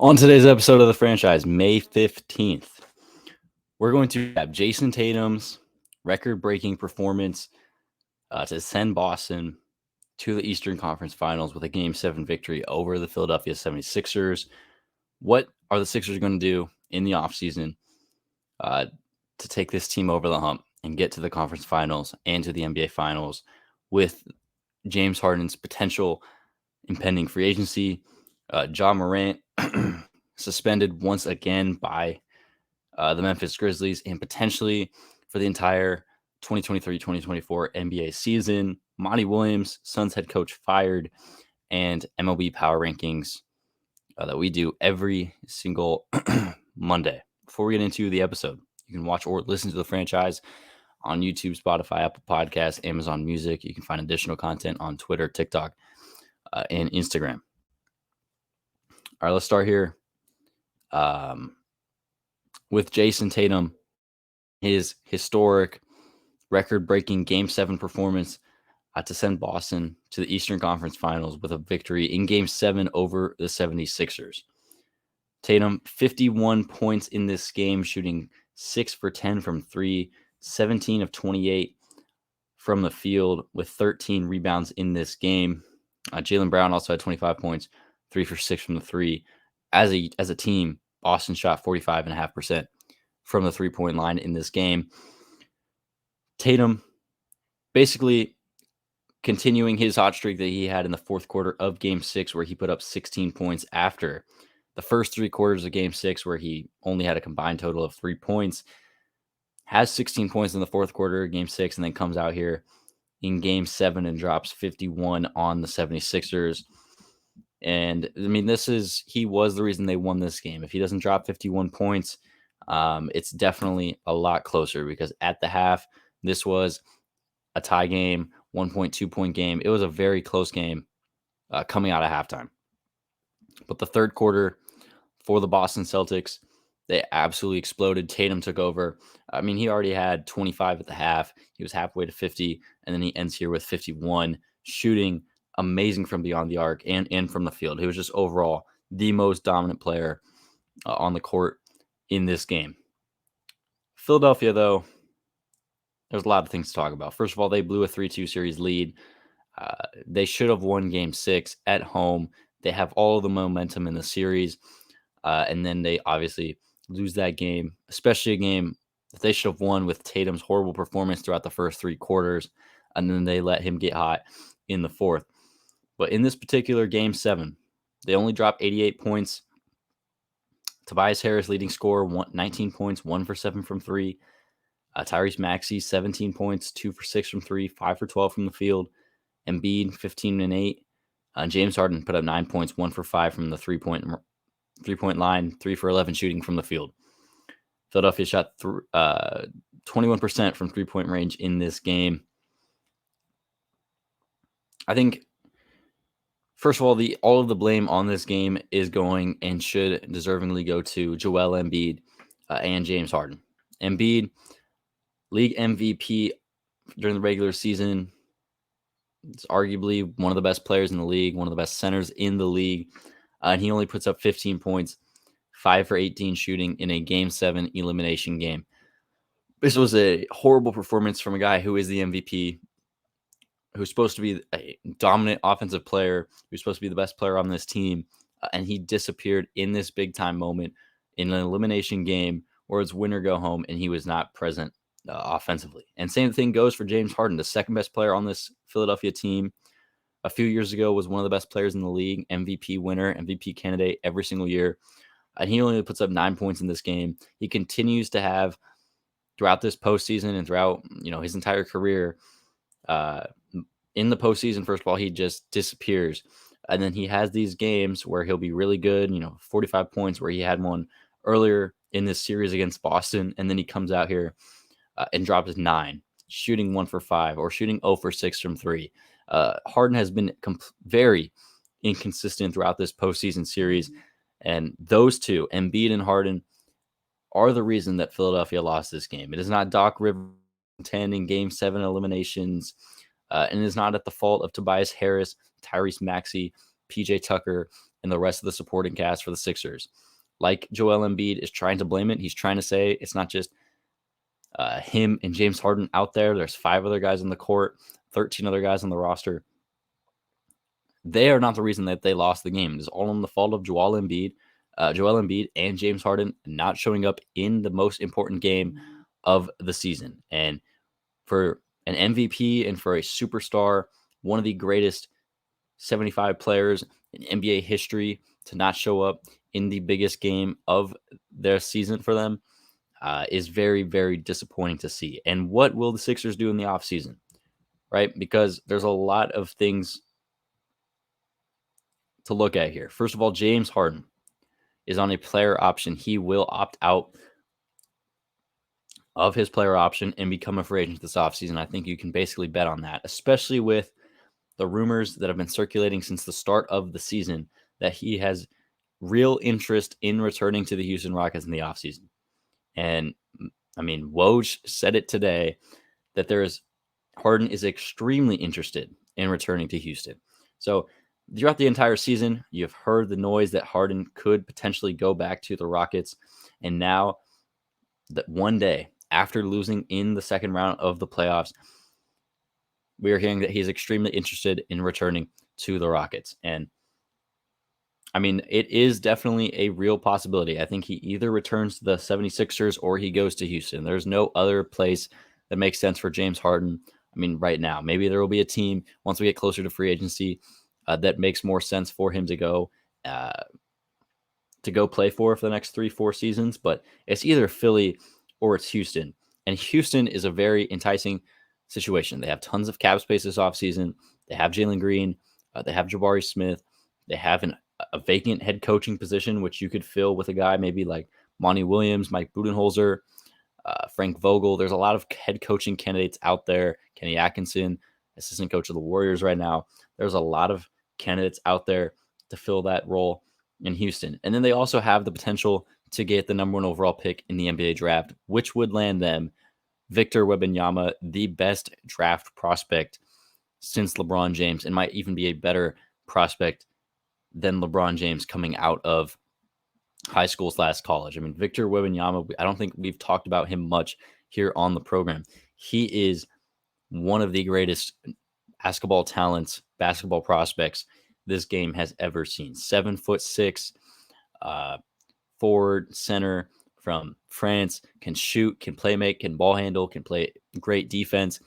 On today's episode of the franchise, May 15th, we're going to have Jayson Tatum's record-breaking performance to send Boston to the Eastern Conference Finals with a Game 7 victory over the Philadelphia 76ers. What are the Sixers going to do in the offseason to take this team over the hump and get to the conference finals and to the NBA Finals with James Harden's potential impending free agency, Morant suspended once again by the Memphis Grizzlies and potentially for the entire 2023-2024 NBA season. Monty Williams, Suns head coach, fired, and MLB Power Rankings that we do every single Monday. Before we get into the episode, you can watch or listen to the franchise on YouTube, Spotify, Apple Podcasts, Amazon Music. You can find additional content on Twitter, TikTok, and Instagram. All right, let's start here with Jayson Tatum, his historic record-breaking Game 7 performance to send Boston to the Eastern Conference Finals with a victory in Game 7 over the 76ers. Tatum, 51 points in this game, shooting 6 for 10 from 3, 17 of 28 from the field with 13 rebounds in this game. Jaylen Brown also had 25 points, 3 for 6 from the 3. As a team, Boston shot 45.5% from the three-point line in this game. Tatum basically continuing his hot streak that he had in the fourth quarter of Game 6, where he put up 16 points after the first 3 quarters of Game 6, where he only had a combined total of 3 points. Has 16 points in the fourth quarter of Game 6, and then comes out here in Game 7 and drops 51 on the 76ers. And, I mean, he was the reason they won this game. If he doesn't drop 51 points, it's definitely a lot closer, because at the half, this was a tie game, 1.2 point game. It was a very close game coming out of halftime. But the third quarter for the Boston Celtics, they absolutely exploded. Tatum took over. I mean, he already had 25 at the half. He was halfway to 50, and then he ends here with 51, shooting amazing from beyond the arc and from the field. He was just overall the most dominant player on the court in this game. Philadelphia, though, there's a lot of things to talk about. First of all, they blew a 3-2 series lead. They should have won Game 6 at home. They have all of the momentum in the series, and then they obviously lose that game, especially a game that they should have won with Tatum's horrible performance throughout the first 3 quarters, and then they let him get hot in the fourth. But in this particular Game 7, they only dropped 88 points. Tobias Harris, leading scorer, 19 points, 1 for 7 from 3. Tyrese Maxey, 17 points, 2 for 6 from 3, 5 for 12 from the field. Embiid, 15 and 8. James Harden put up 9 points, 1 for 5 from the three-point line, 3 for 11 shooting from the field. Philadelphia shot 21% from three-point range in this game. I think, first of all of the blame on this game is going and should deservingly go to Joel Embiid and James Harden. Embiid, league MVP during the regular season. It's arguably one of the best players in the league, one of the best centers in the league. And he only puts up 15 points, 5 for 18 shooting in a Game 7 elimination game. This was a horrible performance from a guy who is the MVP, who's supposed to be a dominant offensive player, who's supposed to be the best player on this team. And he disappeared in this big-time moment in an elimination game where it's win or go home, and he was not present offensively. And same thing goes for James Harden, the second best player on this Philadelphia team. A few years ago was one of the best players in the league, MVP winner, MVP candidate every single year. And he only puts up 9 points in this game. He continues to have, throughout this postseason and throughout his entire career, in the postseason, first of all, he just disappears. And then he has these games where he'll be really good, 45 points, where he had one earlier in this series against Boston. And then he comes out here and drops 9, shooting 1 for 5, or shooting 0 for 6 from 3. Harden has been very inconsistent throughout this postseason series. And those two, Embiid and Harden, are the reason that Philadelphia lost this game. It is not Doc Rivers 10 in Game 7 eliminations. And it is not at the fault of Tobias Harris, Tyrese Maxey, PJ Tucker, and the rest of the supporting cast for the Sixers. Like Joel Embiid is trying to blame it. He's trying to say it's not just him and James Harden out there. There's 5 other guys on the court, 13 other guys on the roster. They are not the reason that they lost the game. It's all on the fault of Joel Embiid and James Harden not showing up in the most important game of the season. And for an MVP and for a superstar, one of the greatest 75 players in NBA history to not show up in the biggest game of their season for them is very, very disappointing to see. And what will the Sixers do in the offseason, right? Because there's a lot of things to look at here. First of all, James Harden is on a player option. He will opt out of his player option and become a free agent this offseason. I think you can basically bet on that, especially with the rumors that have been circulating since the start of the season that he has real interest in returning to the Houston Rockets in the offseason. And I mean, Woj said it today that Harden is extremely interested in returning to Houston. So throughout the entire season, you've heard the noise that Harden could potentially go back to the Rockets. And now that one day after losing in the second round of the playoffs, we are hearing that he's extremely interested in returning to the Rockets. And I mean, it is definitely a real possibility. I think he either returns to the 76ers or he goes to Houston. There's no other place that makes sense for James Harden. I mean, right now, maybe there will be a team once we get closer to free agency that makes more sense for him to go play for the next 3-4 seasons. But it's either Philly or it's Houston. And Houston is a very enticing situation. They have tons of cap space this offseason. They have Jalen Green. They have Jabari Smith. They have a vacant head coaching position, which you could fill with a guy maybe like Monty Williams, Mike Budenholzer, Frank Vogel. There's a lot of head coaching candidates out there. Kenny Atkinson, assistant coach of the Warriors right now. There's a lot of candidates out there to fill that role in Houston. And then they also have the potential to get the number 1 overall pick in the NBA draft, which would land them Victor Wembanyama, the best draft prospect since LeBron James, and might even be a better prospect than LeBron James coming out of high school / college. I mean, Victor Wembanyama, I don't think we've talked about him much here on the program. He is one of the greatest basketball talents, basketball prospects this game has ever seen. 7'6", forward, center from France, can shoot, can play make, can ball handle, can play great defense.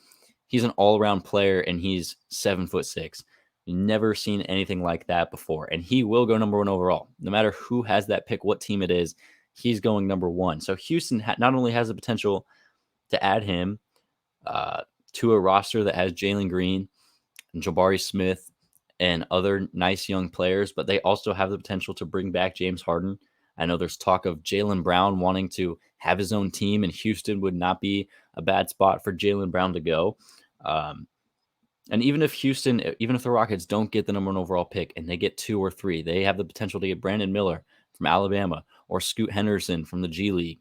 He's an all-around player, and he's 7'6". Never seen anything like that before. And he will go number 1 overall. No matter who has that pick, what team it is, he's going number 1. So Houston not only has the potential to add him to a roster that has Jalen Green and Jabari Smith and other nice young players, but they also have the potential to bring back James Harden. I know there's talk of Jaylen Brown wanting to have his own team, and Houston would not be a bad spot for Jaylen Brown to go. And even if the Rockets don't get the number 1 overall pick and they get 2 or 3, they have the potential to get Brandon Miller from Alabama or Scoot Henderson from the G League.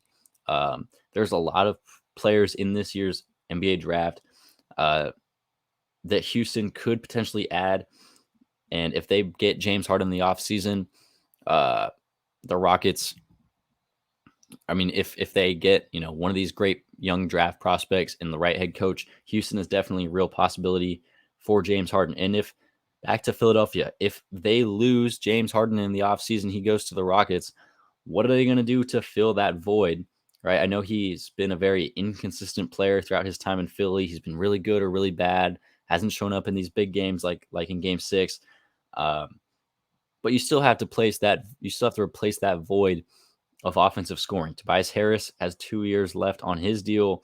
There's a lot of players in this year's NBA draft that Houston could potentially add. And if they get James Harden in the offseason, the Rockets, I mean, if they get, one of these great young draft prospects and the right head coach, Houston is definitely a real possibility for James Harden. And if back to Philadelphia, if they lose James Harden in the offseason, he goes to the Rockets, what are they going to do to fill that void? Right? I know he's been a very inconsistent player throughout his time in Philly. He's been really good or really bad, hasn't shown up in these big games like in Game 6. But you still have to replace that void of offensive scoring. Tobias Harris has 2 years left on his deal.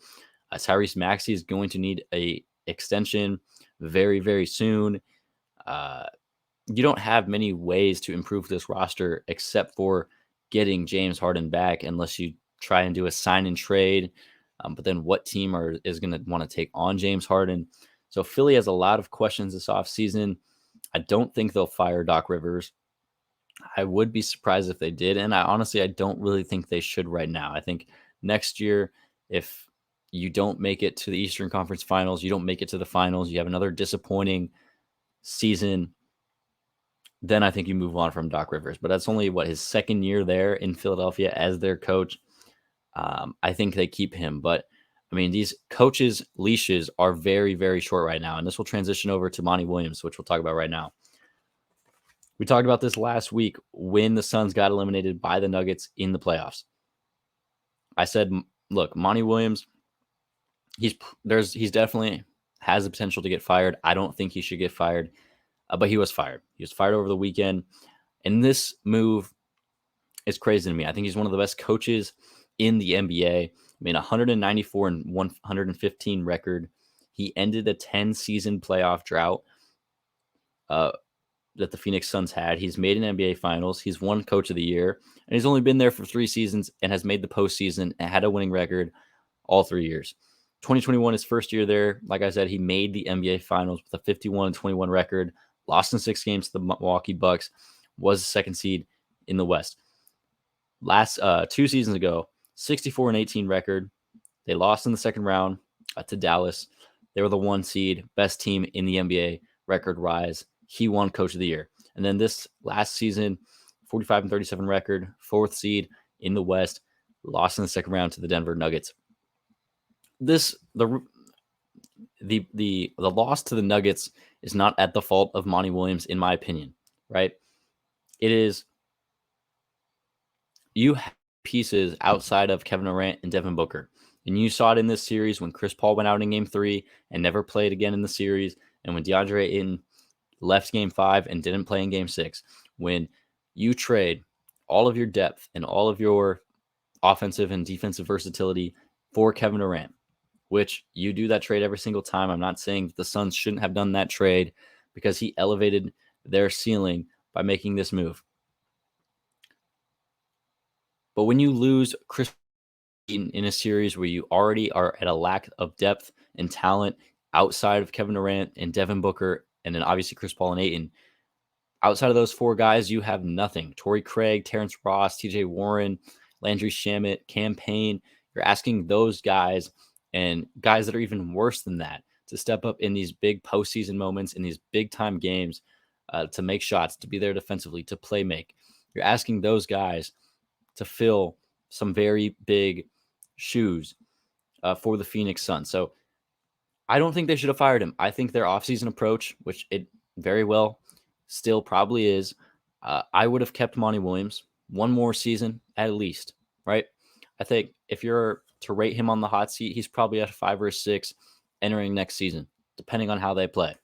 Tyrese Maxey is going to need a extension very, very soon. You don't have many ways to improve this roster except for getting James Harden back, unless you try and do a sign and trade. But then what team is going to want to take on James Harden? So Philly has a lot of questions this offseason. I don't think they'll fire Doc Rivers. I would be surprised if they did. And I don't really think they should right now. I think next year, if you don't make it to the Eastern Conference Finals, you don't make it to the finals, you have another disappointing season, then I think you move on from Doc Rivers. But that's only his second year there in Philadelphia as their coach. I think they keep him. But I mean, these coaches' leashes are very, very short right now. And this will transition over to Monty Williams, which we'll talk about right now. We talked about this last week when the Suns got eliminated by the Nuggets in the playoffs. I said, look, Monty Williams, he's definitely has the potential to get fired. I don't think he should get fired, but he was fired. He was fired over the weekend. And this move is crazy to me. I think he's one of the best coaches in the NBA. I mean, 194 and 115 record. He ended a 10-season playoff drought that the Phoenix Suns had. He's made an NBA Finals. He's won Coach of the Year, and he's only been there for 3 seasons and has made the postseason and had a winning record all 3 years. 2021, his first year there, like I said, he made the NBA Finals with a 51-21 record, lost in 6 games to the Milwaukee Bucks, was the second seed in the West. Last 2 seasons ago, 64-18 record. They lost in the second round to Dallas. They were the 1 seed, best team in the NBA, record rise. He won Coach of the Year. And then this last season, 45-37 record, 4th seed in the West, lost in the second round to the Denver Nuggets. The loss to the Nuggets is not at the fault of Monty Williams, in my opinion, right? It is, you have pieces outside of Kevin Durant and Devin Booker. And you saw it in this series when Chris Paul went out in Game 3 and never played again in the series, and when DeAndre Ayton left Game 5 and didn't play in Game 6. When you trade all of your depth and all of your offensive and defensive versatility for Kevin Durant, which you do that trade every single time. I'm not saying that the Suns shouldn't have done that trade because he elevated their ceiling by making this move. But when you lose Chris in a series where you already are at a lack of depth and talent outside of Kevin Durant and Devin Booker, and then obviously Chris Paul and Ayton, outside of those 4 guys, you have nothing. Torrey Craig, Terrence Ross, TJ Warren, Landry Shamet, Cam Payne. You're asking those guys and guys that are even worse than that to step up in these big postseason moments, in these big time games, to make shots, to be there defensively, to play make. You're asking those guys to fill some very big shoes for the Phoenix Suns. So I don't think they should have fired him. I think their offseason approach, which it very well still probably is, I would have kept Monty Williams 1 more season at least, right? I think if you're to rate him on the hot seat, he's probably at a 5 or a 6 entering next season, depending on how they play.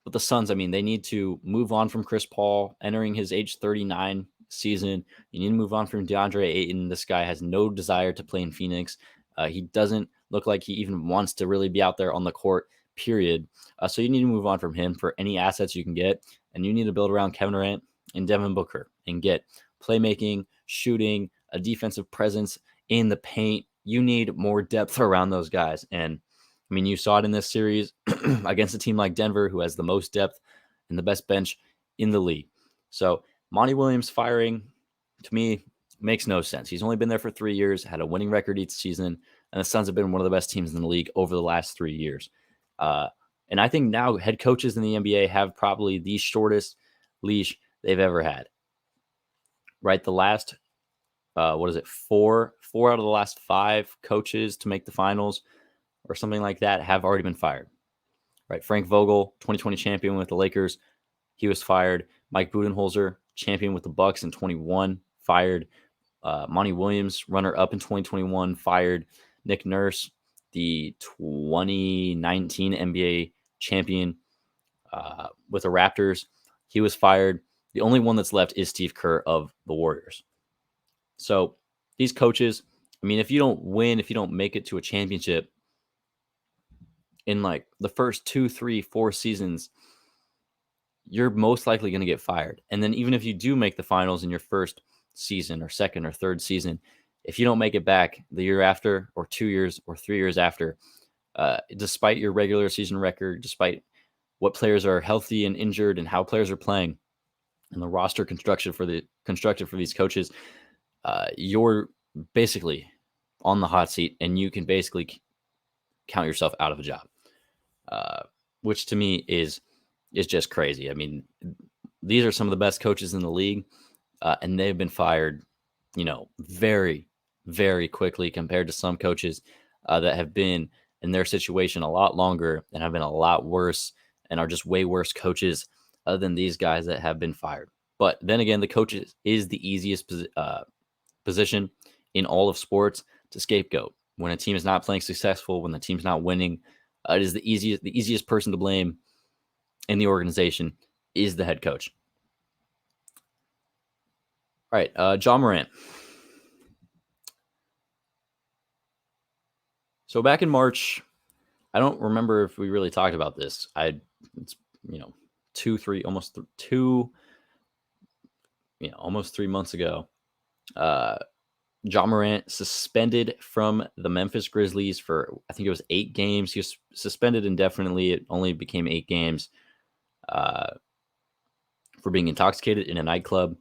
But the Suns, I mean, they need to move on from Chris Paul entering his age 39 season. You need to move on from DeAndre Ayton. This guy has no desire to play in Phoenix. He doesn't look like he even wants to really be out there on the court, period. So you need to move on from him for any assets you can get. And you need to build around Kevin Durant and Devin Booker and get playmaking, shooting, a defensive presence in the paint. You need more depth around those guys. And I mean, you saw it in this series against a team like Denver, who has the most depth and the best bench in the league. So Monty Williams firing, to me, makes no sense. He's only been there for 3 years, had a winning record each season, and the Suns have been one of the best teams in the league over the last 3 years. And I think now head coaches in the NBA have probably the shortest leash they've ever had. Right? The last, 4 out of the last 5 coaches to make the finals or something like that have already been fired. Right? Frank Vogel, 2020 champion with the Lakers, he was fired. Mike Budenholzer, champion with the Bucks in 21, fired. Monty Williams, runner-up in 2021, fired. Nick Nurse, the 2019 NBA champion with the Raptors, he was fired. The only one that's left is Steve Kerr of the Warriors. So these coaches, I mean, if you don't win, if you don't make it to a championship in like the first 2, 3, 4 seasons, you're most likely going to get fired. And then even if you do make the finals in your first season or second or third season, if you don't make it back the year after or 2 years or 3 years after, despite your regular season record, despite what players are healthy and injured and how players are playing and the roster constructed for these coaches, you're basically on the hot seat and you can basically count yourself out of a job, which to me is is just crazy. I mean, these are some of the best coaches in the league, and they've been fired, very, very quickly compared to some coaches that have been in their situation a lot longer and have been a lot worse and are just way worse coaches than these guys that have been fired. But then again, the coach is the easiest position in all of sports to scapegoat. When a team is not playing successful, when the team's not winning, it is the easiest person to blame in the organization is the head coach. All right, Ja Morant. So back in March, I don't remember if we really talked about this. It's 2, 3, almost 3 months ago. Ja Morant suspended from the Memphis Grizzlies for, I think it was 8 games. He was suspended indefinitely. It only became 8 games for being intoxicated in a nightclub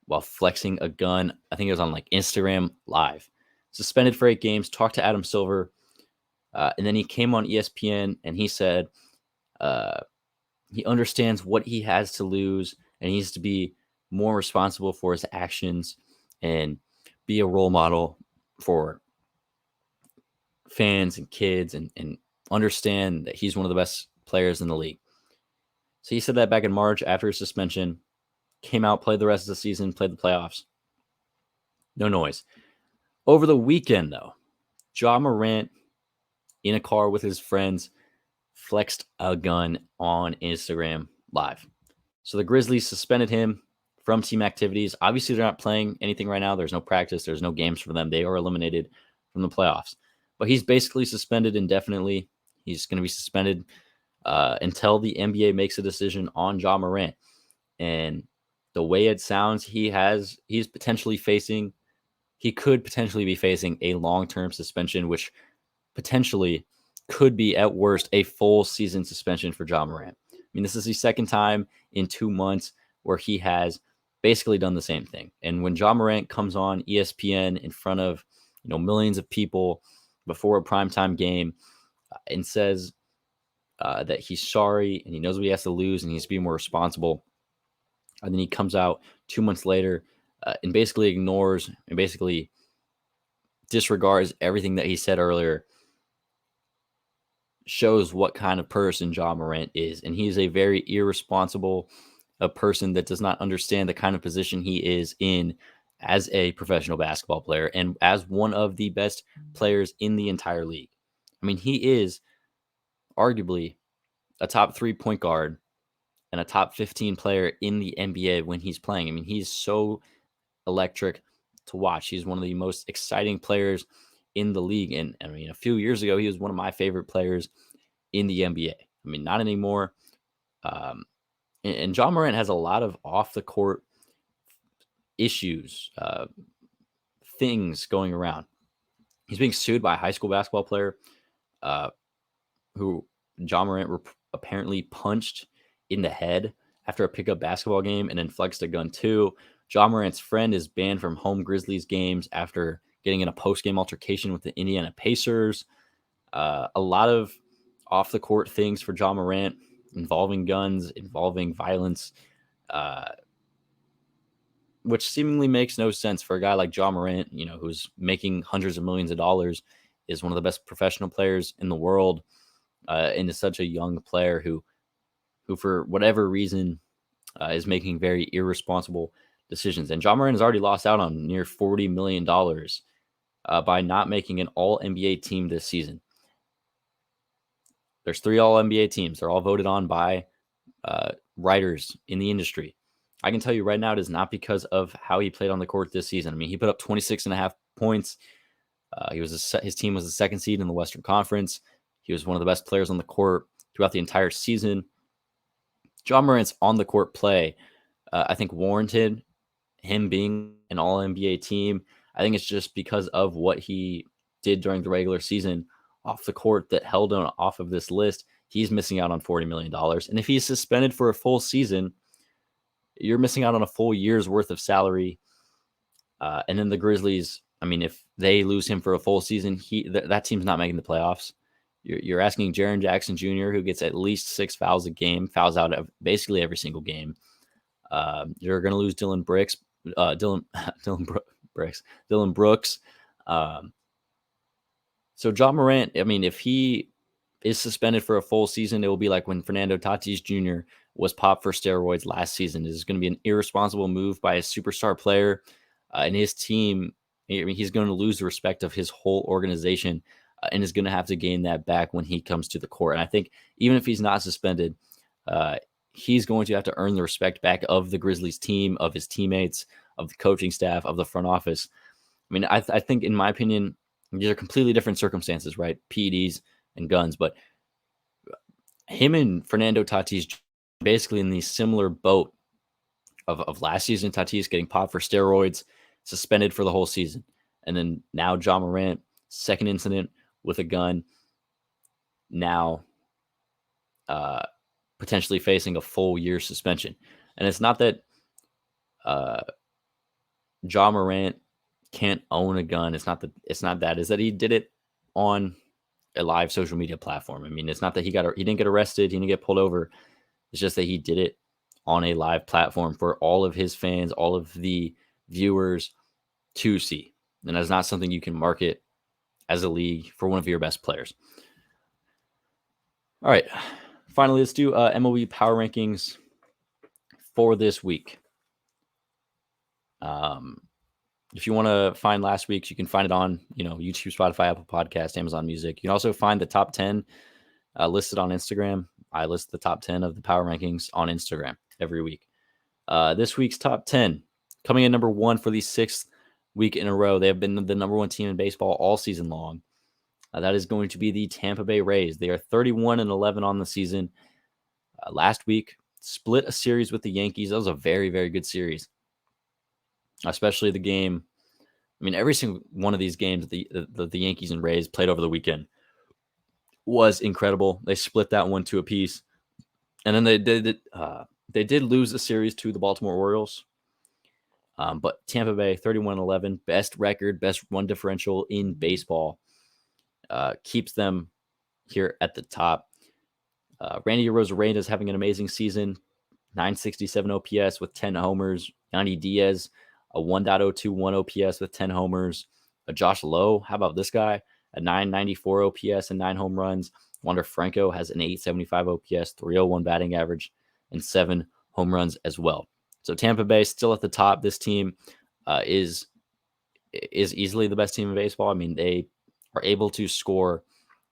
while flexing a gun. I think it was on like Instagram Live. Suspended for 8 games. Talked to Adam Silver. And then he came on ESPN and he said he understands what he has to lose and he needs to be more responsible for his actions and be a role model for fans and kids and understand that he's one of the best players in the league. So he said that back in March after his suspension, came out, played the rest of the season, played the playoffs. No noise. Over the weekend, though, Ja Morant in a car with his friends flexed a gun on Instagram Live. So the Grizzlies suspended him from team activities. Obviously, they're not playing anything right now. There's no practice. There's no games for them. They are eliminated from the playoffs. But he's basically suspended indefinitely. He's going to be suspended until the NBA makes a decision on Ja Morant. And the way it sounds, he could potentially be facing a long-term suspension, which potentially could be at worst a full season suspension for Ja Morant. I mean, this is the second time in 2 months where he has basically done the same thing. And when Ja Morant comes on ESPN in front of millions of people before a primetime game and says that he's sorry and he knows what he has to lose and he needs to be more responsible, and then he comes out 2 months later and basically ignores and basically disregards everything that he said earlier, shows what kind of person Ja Morant is. And he's a very irresponsible person that does not understand the kind of position he is in as a professional basketball player and as one of the best players in the entire league. I mean, he is arguably a top 3 point guard and a top 15 player in the NBA when he's playing. I mean, he's so electric to watch. He's one of the most exciting players in the league. And I mean, a few years ago, he was one of my favorite players in the NBA. I mean, not anymore. And Ja Morant has a lot of off the court issues, things going around. He's being sued by a high school basketball player who Ja Morant apparently punched in the head after a pickup basketball game and then flexed a gun too. Ja Morant's friend is banned from home Grizzlies games after getting in a post-game altercation with the Indiana Pacers. A lot of off-the-court things for Ja Morant involving guns, involving violence, which seemingly makes no sense for a guy like Ja Morant, who's making hundreds of millions of dollars, is one of the best professional players in the world, and is such a young player who for whatever reason is making very irresponsible decisions. And Ja Morant has already lost out on near $40 million by not making an All-NBA team this season. There's 3 All-NBA teams. They're all voted on by writers in the industry. I can tell you right now, it is not because of how he played on the court this season. I mean, he put up 26.5 points. His team was the 2nd seed in the Western Conference. He was one of the best players on the court throughout the entire season. Ja Morant's on-the-court play, I think, warranted him being an All-NBA team. I think it's just because of what he did during the regular season off the court that held him off of this list. He's missing out on $40 million. And if he's suspended for a full season, you're missing out on a full year's worth of salary. And then the Grizzlies, I mean, if they lose him for a full season, that team's not making the playoffs. You're asking Jaren Jackson Jr., who gets at least 6 fouls a game, fouls out of basically every single game. You're going to lose Dylan Brooks. Dylan Brooks. So John Morant, I mean, if he is suspended for a full season, it will be like when Fernando Tatis Jr. was popped for steroids last season. This is going to be an irresponsible move by a superstar player and his team. I mean, he's going to lose the respect of his whole organization and is going to have to gain that back when he comes to the court. And I think even if he's not suspended, he's going to have to earn the respect back of the Grizzlies team, of his teammates, of the coaching staff, of the front office. I mean, I think, in my opinion, these are completely different circumstances, right? PEDs and guns, but him and Fernando Tatis basically in the similar boat of last season. Tatis getting popped for steroids, suspended for the whole season, and then now John Morant, second incident with a gun, now potentially facing a full year suspension. And it's not that John Morant can't own a gun. It's not that. Is that he did it on a live social media platform. I mean, it's not that he didn't get arrested, he didn't get pulled over. It's just that he did it on a live platform for all of his fans, all of the viewers to see. And that's not something you can market as a league for one of your best players. All right. Finally, let's do MLB Power Rankings for this week. If you want to find last week's, you can find it on YouTube, Spotify, Apple Podcast, Amazon Music. You can also find the top 10 listed on Instagram. I list the top 10 of the Power Rankings on Instagram every week. This week's top 10, coming in number 1 for the 6th week in a row. They have been the number 1 team in baseball all season long. That is going to be the Tampa Bay Rays. They are 31-11 on the season. Last week, split a series with the Yankees. That was a very, very good series, especially the game. I mean, every single one of these games the Yankees and Rays played over the weekend was incredible. They split that 1-2 apiece, and then they did lose the series to the Baltimore Orioles. But Tampa Bay 31-11, best record, best run differential in baseball, keeps them here at the top. Randy Arozarena is having an amazing season, 967 OPS with 10 homers. Yandy Diaz, a 1.021 OPS with 10 homers. Josh Lowe, how about this guy? A 994 OPS and 9 home runs. Wander Franco has an 875 OPS, 301 batting average, and 7 home runs as well. So Tampa Bay still at the top. This team is easily the best team in baseball. I mean, they are able to score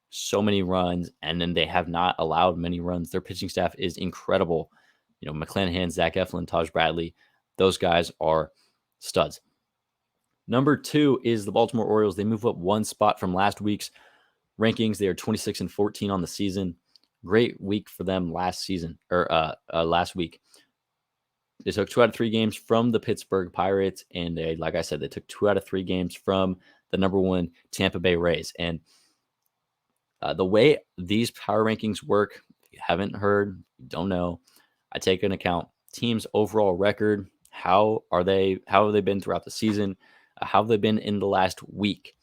so many runs, and then they have not allowed many runs. Their pitching staff is incredible. McClanahan, Zach Eflin, Taj Bradley, those guys are studs. Number 2 is the Baltimore Orioles. They move up 1 spot from last week's rankings. They are 26-14 on the season. Great week for them last week. They took 2 out of 3 games from the Pittsburgh Pirates, and like I said, they took 2 out of 3 games from the number 1 Tampa Bay Rays. And the way these power rankings work, if you haven't heard, you don't know, I take into account teams' overall record. How have they been throughout the season? How have they been in the last week?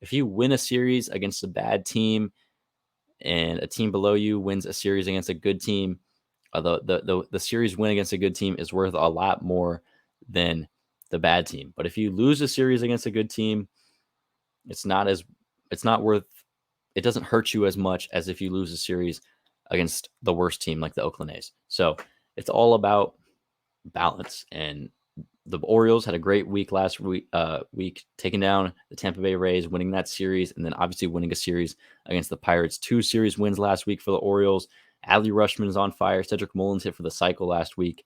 If you win a series against a bad team and a team below you wins a series against a good team, the series win against a good team is worth a lot more than the bad team. But if you lose a series against a good team, it doesn't hurt you as much as if you lose a series against the worst team like the Oakland A's. So it's all about balance. And the Orioles had a great week last week, taking down the Tampa Bay Rays, winning that series, and then obviously winning a series against the Pirates. 2 series wins last week for the Orioles. Adley Rutschman is on fire. Cedric Mullins hit for the cycle last week.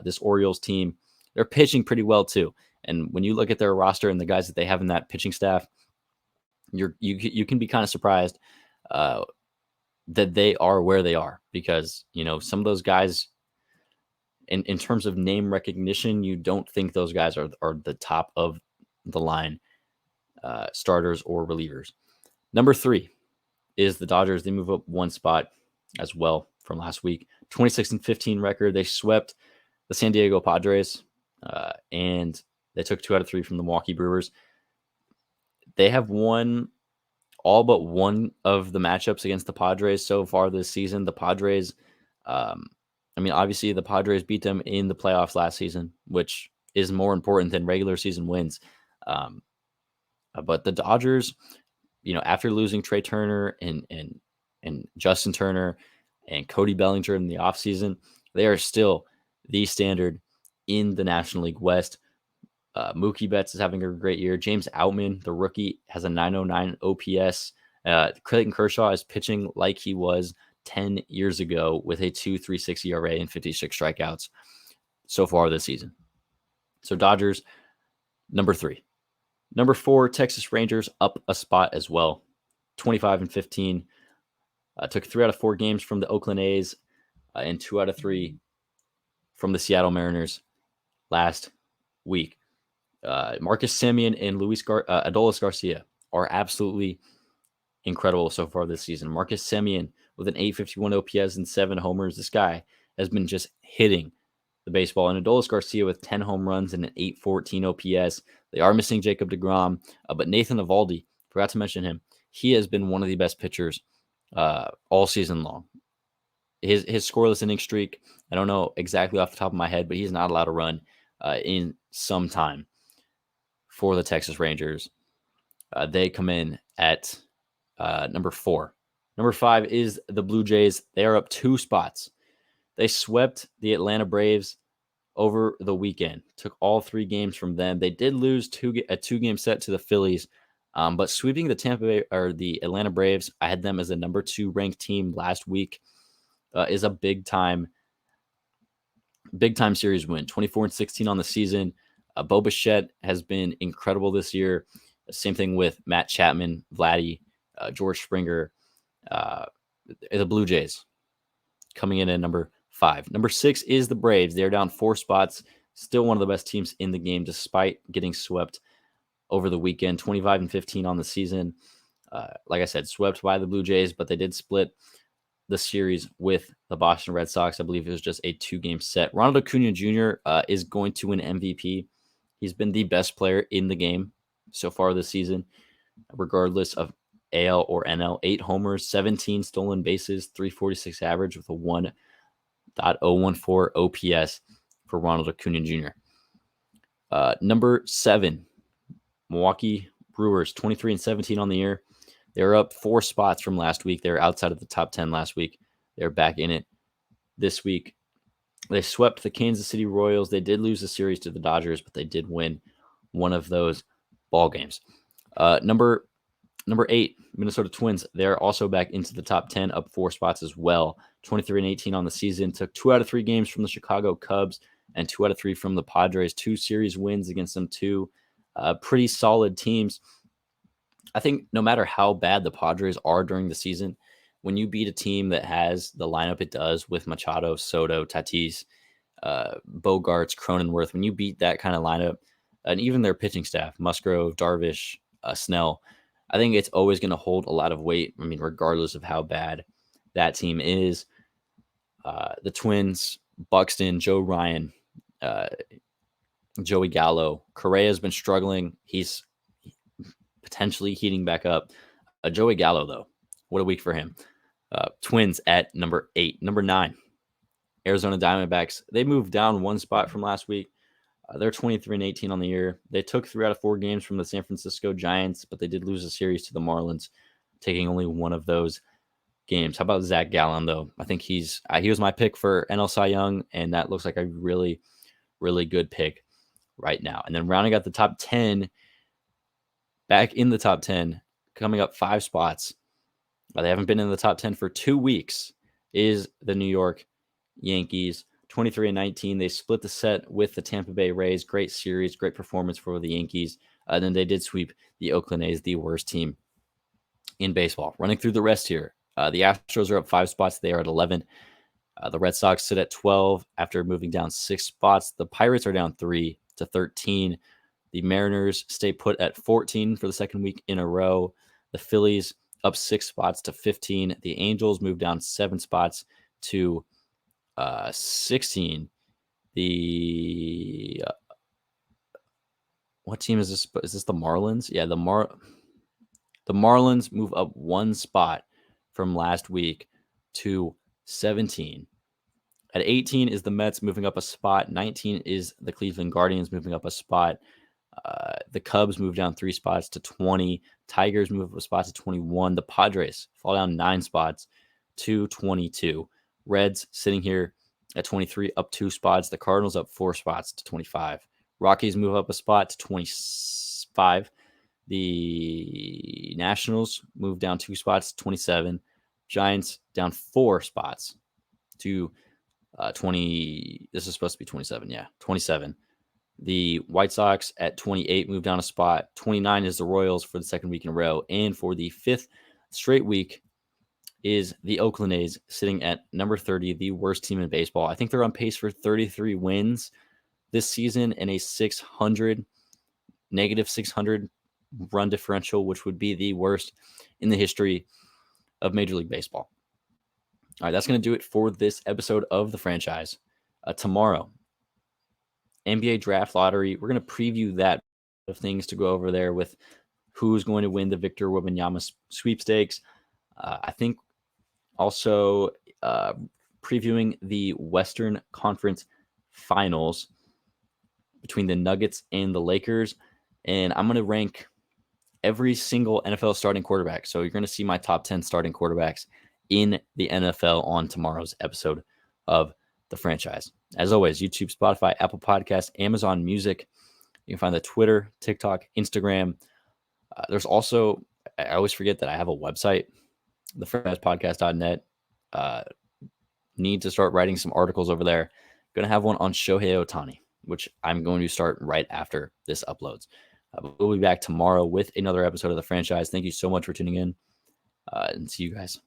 This Orioles team, they're pitching pretty well too. And when you look at their roster and the guys that they have in that pitching staff, you can be kind of surprised that they are where they are, because some of those guys, in terms of name recognition, you don't think those guys are the top of the line starters or relievers. Number 3 is the Dodgers. They move up 1 spot as well from last week. 26-15 record. They swept the San Diego Padres, and they took 2 out of 3 from the Milwaukee Brewers. They have won all but one of the matchups against the Padres so far this season. The Padres, obviously the Padres beat them in the playoffs last season, which is more important than regular season wins. But the Dodgers, after losing Trey Turner and Justin Turner and Cody Bellinger in the offseason, they are still the standard in the National League West. Mookie Betts is having a great year. James Outman, the rookie, has a 909 OPS. Clayton Kershaw is pitching like he was 10 years ago with a 2.36 ERA and 56 strikeouts so far this season. So Dodgers, number 3. Number 4, Texas Rangers, up a spot as well. 25-15. Took 3 out of 4 games from the Oakland A's and 2 out of 3 from the Seattle Mariners last week. Marcus Semien and Adolis Garcia are absolutely incredible so far this season. Marcus Semien with an 851 OPS and 7 homers. This guy has been just hitting the baseball. And Adolis Garcia with 10 home runs and an 814 OPS. They are missing Jacob deGrom, but Nathan Eovaldi, forgot to mention him. He has been one of the best pitchers all season long. His scoreless inning streak, I don't know exactly off the top of my head, but he's not allowed to run in some time for the Texas Rangers. They come in at number 4. Number 5 is the Blue Jays. They are up 2 spots. They swept the Atlanta Braves over the weekend. Took all 3 games from them. They did lose a 2-game set to the Phillies, but sweeping the the Atlanta Braves, I had them as a number 2 ranked team last week, is a big time series win. 24-16 on the season. Bo Bichette has been incredible this year. Same thing with Matt Chapman, Vladdy, George Springer. The Blue Jays coming in at number 5. Number 6 is the Braves. They're down 4 spots. Still one of the best teams in the game despite getting swept over the weekend. 25-15 on the season. Like I said, swept by the Blue Jays, but they did split the series with the Boston Red Sox. I believe it was just a 2-game set. Ronald Acuna Jr. Is going to win MVP. He's been the best player in the game so far this season, regardless of AL or NL. 8 homers, 17 stolen bases, 346 average with a 1.014 OPS for Ronald Acuna Jr. Number 7, Milwaukee Brewers, 23-17 on the year. They're up 4 spots from last week. They were outside of the top 10 last week. They're back in it this week. They swept the Kansas City Royals. They did lose the series to the Dodgers, but they did win one of those ball games. Number 8, Minnesota Twins. They're also back into the top 10, up 4 spots as well. 23-18 on the season. Took 2 out of 3 games from the Chicago Cubs and 2 out of 3 from the Padres. 2 series wins against them, 2 pretty solid teams. I think no matter how bad the Padres are during the season, when you beat a team that has the lineup it does with Machado, Soto, Tatis, Bogarts, Cronenworth, when you beat that kind of lineup, and even their pitching staff, Musgrove, Darvish, Snell, I think it's always going to hold a lot of weight. I mean, regardless of how bad that team is. The Twins, Buxton, Joe Ryan, Joey Gallo. Correa's been struggling. He's potentially heating back up. Joey Gallo, though, what a week for him. Twins at number 8. Number 9, Arizona Diamondbacks. They moved down 1 spot from last week. They're 23-18 on the year. They took 3 out of 4 games from the San Francisco Giants, but they did lose a series to the Marlins, taking only 1 of those games. How about Zach Gallen, though? I think he was my pick for NL Cy Young, and that looks like a really, really good pick right now. And then rounding out the top 10, back in the top 10, coming up 5 spots. They haven't been in the top 10 for 2 weeks, is the New York Yankees. 23-19. They split the set with the Tampa Bay Rays. Great series, great performance for the Yankees. Then they did sweep the Oakland A's, the worst team in baseball. Running through the rest here. The Astros are up 5 spots. They are at 11. The Red Sox sit at 12 after moving down 6 spots. The Pirates are down 3 to 13. The Mariners stay put at 14 for the second week in a row. The Phillies up 6 spots to 15. The Angels move down 7 spots to 16. The what team is this? Is this the Marlins? Yeah, The Marlins move up one spot from last week to 17. At 18 is the Mets moving up a spot. 19 is the Cleveland Guardians moving up a spot. The Cubs move down 3 spots to 20. Tigers move up a spot to 21. The Padres fall down 9 spots to 22. Reds sitting here at 23, up 2 spots. The Cardinals up 4 spots to 25. Rockies move up a spot to 25. The Nationals move down 2 spots to 27. Giants down 4 spots to 20. This is supposed to be 27. Yeah, 27. The White Sox at 28 move down a spot. 29 is the Royals for the second week in a row. And for the 5th straight week is the Oakland A's sitting at number 30, the worst team in baseball. I think they're on pace for 33 wins this season and a negative 600 run differential, which would be the worst in the history of Major League Baseball. All right, that's going to do it for this episode of The Franchise. Tomorrow, NBA Draft Lottery. We're going to preview that of things to go over there with who's going to win the Victor Wembanyama sweepstakes. I think also previewing the Western Conference Finals between the Nuggets and the Lakers. And I'm going to rank every single NFL starting quarterback. So you're going to see my top 10 starting quarterbacks in the NFL on tomorrow's episode of The Franchise. As always, YouTube, Spotify, Apple Podcasts, Amazon Music. You can find the Twitter, TikTok, Instagram. There's also, I always forget that I have a website, thefranchisepodcast.net. Need to start writing some articles over there. Going to have one on Shohei Ohtani, which I'm going to start right after this uploads. We'll be back tomorrow with another episode of The Franchise. Thank you so much for tuning in, and see you guys